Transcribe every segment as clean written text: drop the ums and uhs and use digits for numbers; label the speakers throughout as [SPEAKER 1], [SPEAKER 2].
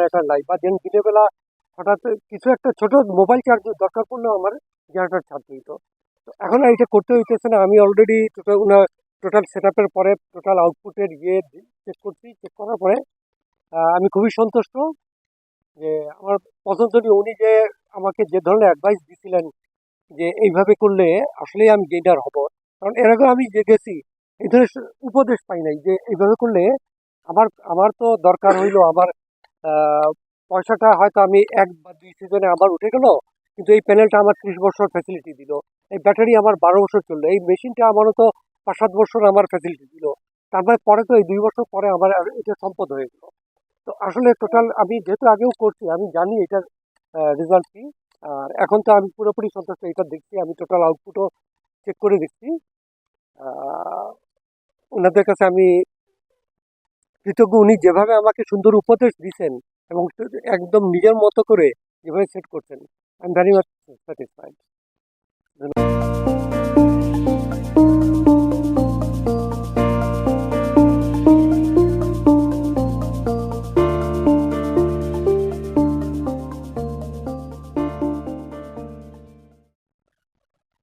[SPEAKER 1] Generator নাই, বা দিনের বেলা হঠাৎ কিছু একটা ছোট মোবাইল চার্জ দরকার পড়লেও আমার জেনারেটর ছাড়তে হইতো। তো এখন আর এটা করতে হইতেছে না। আমি অলরেডি টোটাল সেট আপের পরে টোটাল আউটপুটের চেক করছি। চেক করার পরে আমি খুবই সন্তুষ্ট যে আমার পছন্দনীয় উনি যে আমাকে যে ধরনের অ্যাডভাইস দিছিলেন যে এইভাবে করলে আসলেই আমি গেইনার হব। কারণ এর আগে আমি যে গেছি এই ধরনের উপদেশ পাই নাই যে এইভাবে করলে আমার আমার তো দরকার হইলো আমার আহ, পয়সাটা হয়তো আমি 1 বা 2 সিজনে আবার উঠে গেল, কিন্তু এই প্যানেলটা আমার 30 বছর ফ্যাসিলিটি দিল, এই ব্যাটারি আমার 12 বছর চললো, এই মেশিনটা আমারও তো 5-7 বছর আমার ফ্যাসিলিটি দিল। তারপরে পরে তো এই 2 বছর পরে আমার এটা সম্পদ হয়ে গেল। তো আসলে টোটাল আমি যেহেতু আগেও করছি আমি জানি এটার রেজাল্ট কি। আর এখন তো আমি পুরোপুরি সন্তুষ্ট, এটা দেখছি আমি টোটাল আউটপুটও চেক করে দেখছি। আহ, ওনাদের কাছে আমি কৃতজ্ঞ, উনি যেভাবে আমাকে সুন্দর উপদেশ দিচ্ছেন এবং একদম নিজের মতো করে যেভাবে সেট করছেন, I am very much satisfied.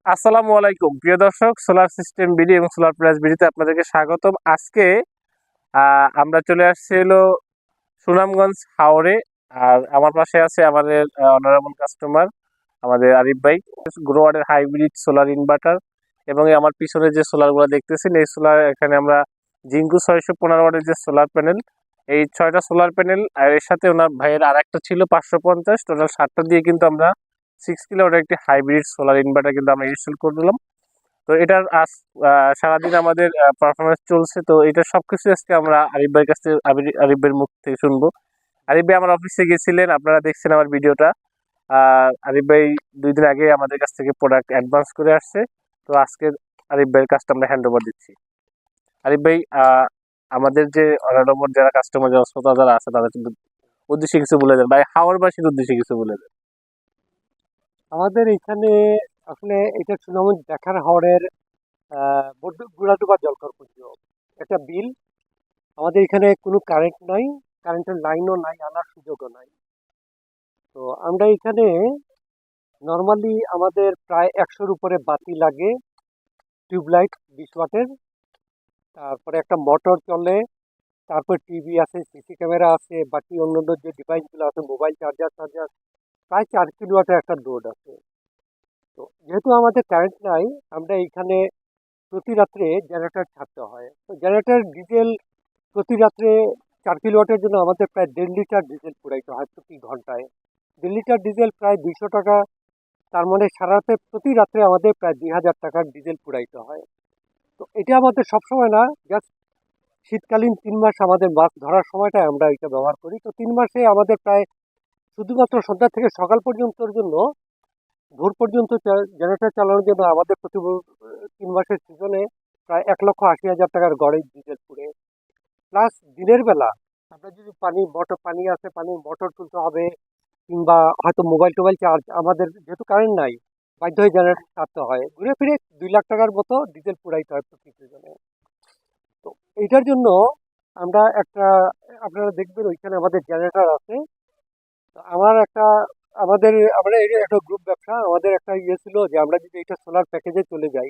[SPEAKER 2] আসসালামু আলাইকুম প্রিয় দর্শক, সোলার সিস্টেম বিডি এবং সোলার প্লাস বিডিতে আপনাদেরকে স্বাগতম। আজকে আমরা চলে আসছি হলো সুনামগঞ্জ হাওরে। আর আমার পাশে আছে আমাদের অনারেবল কাস্টমার আমাদের আরিফ ভাই, গ্রোয়ারের হাইব্রিড সোলার ইনভার্টার। এবং এই আমার পিছনে যে সোলারগুলো দেখতেছেন এই সোলার, এখানে আমরা জিঙ্কু 615 ওয়াটের যে সোলার প্যানেল, এই 6টা সোলার প্যানেল আর এর সাথে ওনার ভাইয়ের আর একটা ছিল 550, টোটাল 7টা দিয়ে কিন্তু আমরা 6 কিলোওয়াটের একটি হাইব্রিড সোলার ইনভার্টার কিন্তু আমরা ইনস্টল করে দিলাম। তো এটার আজ সারাদিন আমাদের পারফরমেন্স চলছে। তো এটা সবকিছু আজকে আমরা আরিফ ভাইয়ের কাছ থেকে আরিফ ভাইয়ের মুখ থেকে শুনবো। আরিফ ভাই আমার অফিসে গেছিলেন, আপনারা দেখছেন আমার ভিডিওটা। আরিফ ভাই 2 দিন আগে আমাদের কাছ থেকে প্রোডাক্ট অ্যাডভান্স করে আসছে। তো আজকে আরিফ ভাইয়ের কাজটা আমরা হ্যান্ড ওভার দিচ্ছি। আরিফ ভাই, আমাদের যে অনারবর যারা কাস্টমার, যারা শ্রোতা যারা আছে তাদের উদ্দেশ্যে কিছু বলে দেন ভাই, হাওড়বাসীর উদ্দেশ্যে কিছু বলে দেন।
[SPEAKER 1] আমাদের এখানে আসলে এটা সুনামগঞ্জ দেখার হাওরের গুড়াদুবা জলকরপুঞ্জ একটা বিল। আমাদের এখানে কোনো কারেন্ট নাই, কারেন্টের লাইনও নাই, আনার সুযোগও নাই। তো আমরা এখানে নর্মালি আমাদের প্রায় 100-র উপরে বাতি লাগে, টিউবলাইট 20 ওয়াটের, তারপরে একটা মোটর চলে, তারপর টিভি আছে, সিসি ক্যামেরা আছে, বাকি অন্যান্য যে ডিভাইসগুলো আছে, মোবাইল চার্জার টার্জার, প্রায় 4 কিলোওয়াটের একটা লোড আছে। তো যেহেতু আমাদের কারেন্ট নাই, আমরা এইখানে প্রতি রাত্রে জেনারেটর ছাড়তে হয়। তো জেনারেটর ডিজেল প্রতি রাত্রে 4 কিলোওয়াটের জন্য আমাদের প্রায় 1.5 লিটার ডিজেল পুরাইতে হয় প্রতি ঘন্টায়। 1.5 লিটার ডিজেল প্রায় 200 টাকা। তার মানে সারা রাতে প্রতি রাত্রে আমাদের প্রায় 2,000 টাকার ডিজেল পুরাইতে হয়। তো এটা আমাদের সবসময় না, জাস্ট শীতকালীন 3 মাস আমাদের মাছ ধরার সময়টা আমরা এটা ব্যবহার করি। তো 3 মাসে আমাদের প্রায় শুধুমাত্র সন্ধ্যা থেকে সকাল পর্যন্তর জন্য, ভোর পর্যন্ত জেনারেটর চালানোর জন্য আমাদের 3 মাসের সিজনে প্রায় 1,80,000 টাকার গড়ে ডিজেল পুড়ে। প্লাস দিনের বেলা আমরা যদি পানি আছে, পানির মোটর তুলতে হবে, কিংবা হয়তো মোবাইল টোবাইল চার্জ, আমাদের যেহেতু কারেন্ট নাই বাধ্য হয়ে জেনারেটর ছাড়তে হয়, ঘুরে ফিরে 2 লাখ টাকার মতো ডিজেল পুড়াইতে হয় প্রতি সিজনে। তো এইটার জন্য আমরা একটা, আপনারা দেখবেন ওইখানে আমাদের জেনারেটর আছে। তো আমরা এই যে একটা গ্রুপ ব্যবসা, আমাদের একটা ইয়ে ছিল যে আমরা যদি এটা সোলার প্যাকেজে চলে যাই,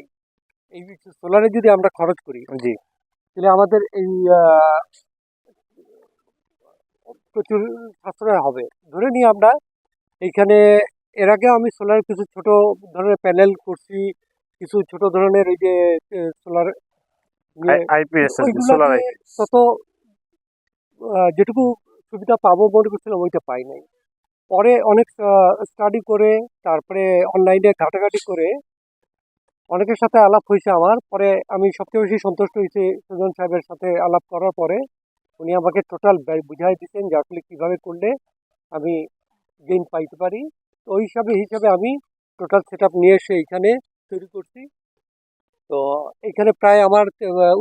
[SPEAKER 1] এই সোলারে যদি আমরা খরচ করি,
[SPEAKER 2] জি।
[SPEAKER 1] তাহলে আমাদের এই প্রচুর সাশ্রয় হবে। ধরে নিই আমরা এইখানে এর আগে আমি সোলার কিছু ছোট ধরনের প্যানেল করছি, কিছু ছোট ধরনের এই যে সোলার নিয়ে, কিন্তু
[SPEAKER 2] আইপিএস
[SPEAKER 1] ওইগুলা
[SPEAKER 2] সোলার
[SPEAKER 1] দিয়ে
[SPEAKER 2] আইপিএস।
[SPEAKER 1] তত যেটুকু সুবিধা পাবো মনে করছিলাম ওইটা পাই নাই। পরে অনেক স্টাডি করে, তারপরে অনলাইনে ঘাটাঘাটি করে অনেকের সাথে আলাপ হয়েছে আমার, পরে আমি সবচেয়ে বেশি সন্তুষ্ট হয়েছি সুজন সাহেবের সাথে আলাপ করার পরে। উনি আমাকে টোটাল বুঝাই দিচ্ছেন যে আসলে কীভাবে করলে আমি গেইন পাইতে পারি। তো ওই হিসাবে আমি টোটাল সেট আপ নিয়ে এসে এইখানে তৈরি করছি। তো এখানে প্রায় আমার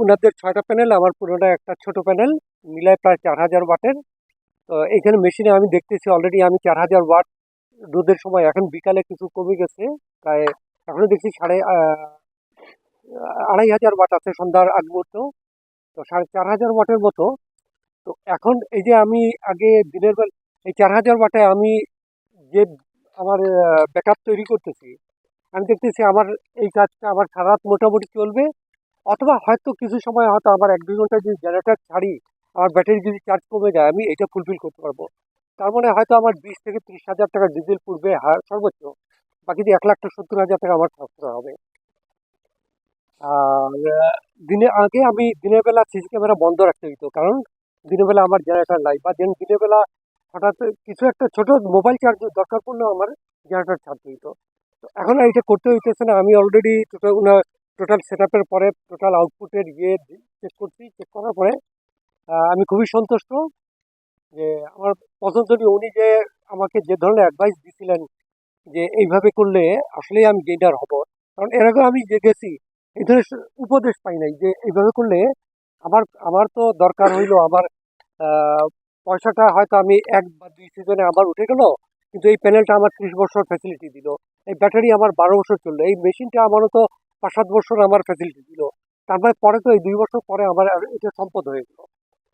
[SPEAKER 1] উনাদের 6টা প্যানেল, আমার পুরোটা একটা ছোট প্যানেল, মিলায় প্রায় 4,000 ওয়াটের। তো এইখানে মেশিনে আমি দেখতেছি অলরেডি আমি 4,000 ওয়াট রোদের সময়, এখন বিকালে কিছু কমে গেছে, প্রায় এখনো দেখছি 2,500 ওয়াট আছে সন্ধ্যার আগ মুহূর্ত। তো 4,500 ওয়াটের মতো। তো এখন এই যে আমি আগে দিনের বেলা এই 4000 ওয়াটে আমি যে আমার ব্যাকআপ তৈরি করতেছি, আমি দেখতেছি আমার এই কাজটা আমার সারা রাত মোটামুটি চলবে। অথবা হয়তো কিছু সময় হয়তো আমার 1-2 ঘন্টা যদি জেনারেটর ছাড়ি, আমার ব্যাটারি যদি চার্জ কমে যায়, আমি এটা ফুলফিল করতে পারবো। তার মানে হয়তো আমার 20 থেকে 30 হাজার টাকা ডিজেল পড়বে সর্বোচ্চ। বাকি যে 1,70,000 টাকা আমার সাশ্রয় হবে। আর দিনে আগে আমি দিনের বেলা সিসি ক্যামেরা বন্ধ রাখতে হতো, কারণ দিনের বেলা আমার জেনারেটর নাই, বা দিনের বেলা হঠাৎ কিছু একটা ছোট মোবাইল চার্জ দরকার পড়লেও আমার জেনারেটর ছাড়তে হতো। তো এখন আর এটা করতে হইতেছে না। আমি অলরেডি টোটাল সেট আপের পরে টোটাল আউটপুটের চেক করছি। চেক করার পরে আমি খুবই সন্তুষ্ট যে আমার পছন্দনী উনি যে আমাকে যে ধরনের অ্যাডভাইস দিছিলেন যে এইভাবে করলে আসলেই আমি গেইনার হব। কারণ এর আগে আমি যে গেছি, এই ধরনের উপদেশ পাই নাই যে এইভাবে করলে আমার আমার তো দরকার হইলো আমার আহ, পয়সাটা হয়তো আমি 1 বা 2 সিজনে আমার উঠে গেল, কিন্তু এই প্যানেলটা আমার 30 বছর ফ্যাসিলিটি দিল, এই ব্যাটারি আমার 12 বছর চললো, এই মেশিনটা আমারও তো 5-7 বছর আমার ফ্যাসিলিটি দিল। তারপরে পরে তো এই 2 বছর পরে আমার এটা সম্পদ হয়ে গেল।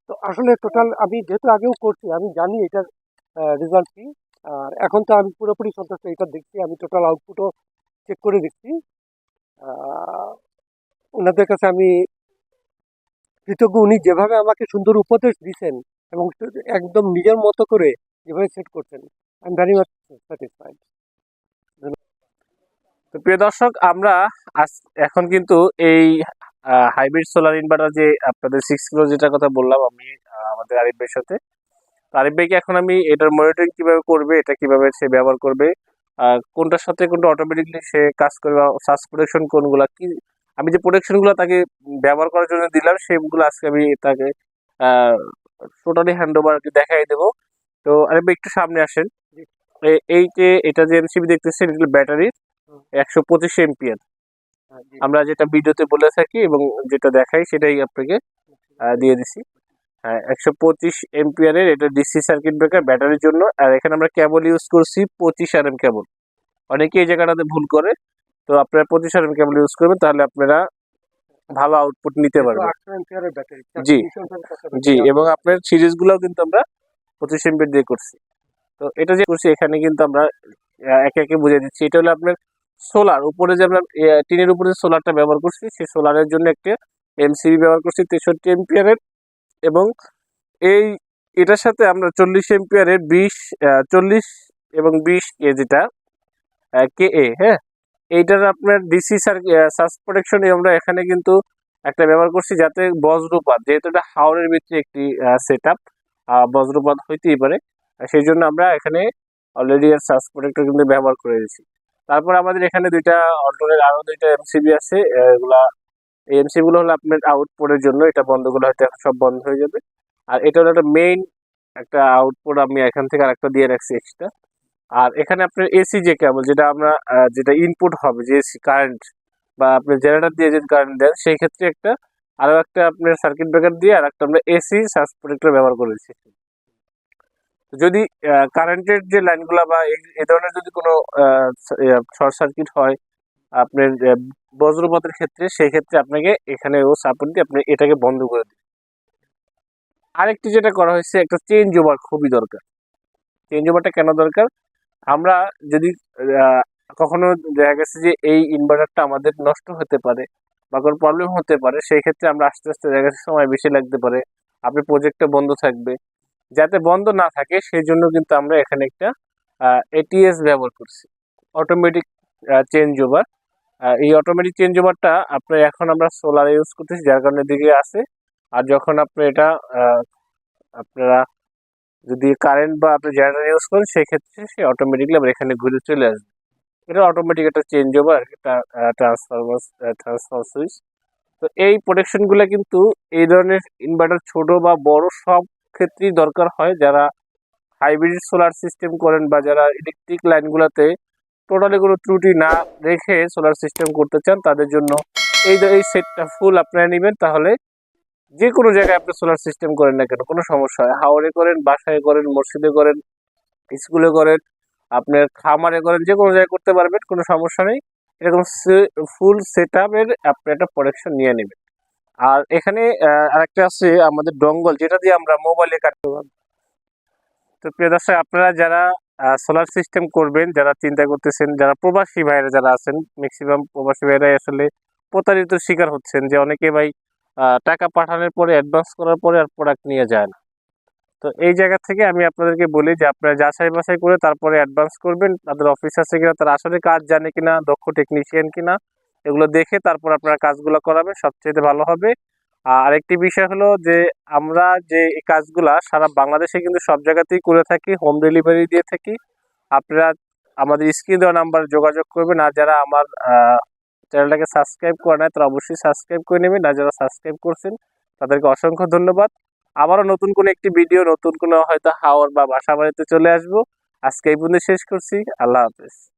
[SPEAKER 1] তো আসলে টোটাল আমি যেহেতু আগেও করছি, আমি জানি এটার রেজাল্ট কি। আর এখন তো আমি পুরোপুরি সন্তুষ্ট, এটা দেখছি, আমি টোটাল আউটপুটও চেক করে দেখছি। আহ, ওনাদের কাছে আমি কৃতজ্ঞ, উনি যেভাবে আমাকে সুন্দর উপদেশ দিচ্ছেন এবং একদম নিজের মতো করে যেভাবে সেট করছেন, I am very much satisfied.
[SPEAKER 2] তো প্রিয় দর্শক, আমরা এখন কিন্তু এই হাইব্রিড সোলার ইনভার্টার যে আপনাদের 6 কিলো যেটা কথা বললাম আমি আমাদের আরিফ ভাইয়ের সাথে, তো আরিফ ভাইকে এখন আমি এটার মনিটরিং কিভাবে করবে, এটা কিভাবে সে ব্যবহার করবে, কোনটার সাথে কোনটা অটোমেটিকলি সে কাজ করবে, সার্চ প্রোটেকশন কোনগুলা কি, আমি যে প্রোটেকশন গুলো তাকে ব্যবহার করার জন্য দিলাম সেগুলো আজকে আমি তাকে টোটালি হ্যান্ড ওভার দেখাই দেবো। তো আরিফ ভাই একটু সামনে আসেন। এই যে এটা যে এমসিবি দেখতেছেন, এগুলো ব্যাটারি 125 এম্পিয়ার। আমরা যেটা ভিডিওতে বলে থাকি এবং যেটা দেখাই সেটাই আপনাকে দিয়ে দিছি। হ্যাঁ, 125 এম্পিয়ারের এটা ডিসি সার্কিট ব্রেকার ব্যাটারির জন্য। আর এখানে আমরা কেবল ইউজ করছি 25 RM কেবল। অনেকে এই জায়গাটাতে ভুল করে, তো আপনারা 25 RM কেবল ইউজ করবেন, তাহলে আপনারা ভালো আউটপুট নিতে পারবেন।
[SPEAKER 1] 8 অ্যাম্পিয়ারের ব্যাটারি,
[SPEAKER 2] জি
[SPEAKER 1] 420
[SPEAKER 2] জি,
[SPEAKER 1] ব্যাটারি।
[SPEAKER 2] এবং আপনার সিরিজ গুলাও কিন্তু আমরা 25 এম্পিয়ার দিয়ে করছি। তো এটা যে করছি এখানে কিন্তু আমরা একে একে বুঝে দিচ্ছি। এটা হলো আপনার সোলার উপরে যে আমরা টিনের উপরে যে সোলারটা ব্যবহার করছি, সেই সোলারের জন্য একটা এমসিবি ব্যবহার করছি 63 এম্পিয়ারের। এবং এই এটার সাথে আমরা 40 এম্পিয়ারের 40 এবং 20 যেটা কে এ, হ্যাঁ, এইটার আপনার ডিসি সার্চ প্রোটেকশন আমরা এখানে কিন্তু একটা ব্যবহার করছি, যাতে বজ্রপাত, যেহেতু এটা হাওরের ভিতরে একটি সেট আপ, বজ্রপাত হইতেই পারে, সেই জন্য আমরা এখানে অলরেডি এর সার্চ প্রোটেক্টর কিন্তু ব্যবহার করে দিয়েছি। তারপর আমাদের এখানে অল্টনের আরো দুইটা এমসিবি আছে। এগুলা এই এমসিবি গুলো হলো আপনার আউটপুটের জন্য, এটা বন্ধ করলে হয়তো এখন সব বন্ধ হয়ে যাবে। আর এটা হলো একটা মেইন একটা আউটপুট, আমি এখান থেকে আরেকটা দিয়ে রাখছি এক্সট্রা। আর এখানে আপনার এসি যে কেবল, যেটা আমরা যেটা ইনপুট হবে, যে এসি কারেন্ট বা আপনি জেনারেটর দিয়ে যদি কারেন্ট দেন, সেই ক্ষেত্রে একটা আরো একটা আপনার সার্কিট ব্রেকার দিয়ে আর একটা আমরা এসি সার্চ প্রোটেক্টর ব্যবহার করেছি। যদি কারেন্টের যে লাইনগুলো বা এই ধরনের যদি কোনো শর্ট সার্কিট হয় আপনার বজ্রপাতের ক্ষেত্রে, সেই ক্ষেত্রে আপনাকে এখানে ও সাপোর্ট দিয়ে আপনি এটাকে বন্ধ করে দিন। আরেকটি যেটা করা হয়েছে, একটা চেঞ্জ ওভার খুবই দরকার। চেঞ্জ ওভারটা কেন দরকার? আমরা যদি আহ, কখনো দেখা গেছে যে এই ইনভার্টারটা আমাদের নষ্ট হতে পারে বা কোনো প্রবলেম হতে পারে, সেই ক্ষেত্রে আমরা আস্তে আস্তে দেখা গেছে সময় বেশি লাগতে পারে, আপনার প্রজেক্টটা বন্ধ থাকবে। যাতে বন্ধ না থাকে সেই জন্য কিন্তু আমরা এখানে একটা এটিএস ব্যবহার করছি, অটোমেটিক চেঞ্জ ওভার। এই অটোমেটিক চেঞ্জ ওভারটা আপনার এখন আমরা সোলার ইউজ করতেছি, যার কারণে দিকে আছে। আর যখন আপনি এটা আপনারা যদি কারেন্ট বা আপনি জেনারেটর ইউজ করেন, সেই ক্ষেত্রে সে অটোমেটিকলি আবার এখানে ঘুরে চলে আসবে। এটা অটোমেটিক একটা চেঞ্জ ওভার, একটা ট্রান্সফার সুইচ। তো এই প্রোটেকশনগুলো কিন্তু এই ধরনের ইনভার্টার ছোট বা বড় সব ক্ষেত্রেই দরকার হয়। যারা হাইব্রিড সোলার সিস্টেম করেন বা যারা ইলেকট্রিক লাইনগুলোতে টোটালি কোনো ত্রুটি না রেখে সোলার সিস্টেম করতে চান, তাদের জন্য এই সেটটা ফুল আপনারা নেবেন। তাহলে যে কোনো জায়গায় আপনি সোলার সিস্টেম করেন না কেন, কোনো সমস্যা হয়, হাওরে করেন, বাসায় করেন, মসজিদে করেন, স্কুলে করেন, আপনার খামারে করেন, যে কোনো জায়গায় করতে পারবেন, কোনো সমস্যা নেই। এরকম ফুল সেট আপের আপনি একটা প্রোটেকশন নিয়ে নেবেন। আর এখানে আরেকটা আছে আমাদের ডঙ্গল, যেটা দিয়ে আমরা মোবাইলে কাটতে পারবো। তো প্রিয় দর্শক, আপনারা যারা সোলার সিস্টেম করবেন, যারা চিন্তা করতেছেন, যারা প্রবাসী ভাইরা যারা আছেন, ম্যাক্সিমাম প্রবাসী ভাইরাই আসলে প্রতারিত শিকার হচ্ছেন, যে অনেকে ভাই টাকা পাঠানোর পরে, অ্যাডভান্স করার পরে আর প্রোডাক্ট নিয়ে যায় না। তো এই জায়গা থেকে আমি আপনাদেরকে বলি যে আপনারা যাচাই বাছাই করে তারপরে অ্যাডভান্স করবেন। তাদের অফিস আছে কিনা, তারা আসলে কাজ জানে কিনা, দক্ষ টেকনিশিয়ান কিনা, এগুলো দেখে তারপর আপনারা কাজগুলো করাবেন, সবচেয়ে ভালো হবে। আর আরেকটি বিষয় হলো যে আমরা যে এই কাজগুলা সারা বাংলাদেশে কিন্তু সব জায়গাতেই করে থাকি, হোম ডেলিভারি দিয়ে থাকি। আপনারা আমাদের স্ক্রিন দেওয়া নাম্বার যোগাযোগ করবেন। আর যারা আমার চ্যানেলটাকে সাবস্ক্রাইব করে নেয় তারা অবশ্যই সাবস্ক্রাইব করে নেবেন। আর যারা সাবস্ক্রাইব করছেন তাদেরকে অসংখ্য ধন্যবাদ। আবারও নতুন কোনো একটি ভিডিও, নতুন কোনো হয়তো হাওর বা বাসা বাড়িতে চলে আসবো। আজকে এই পর্যন্ত শেষ করছি। আল্লাহ হাফেজ।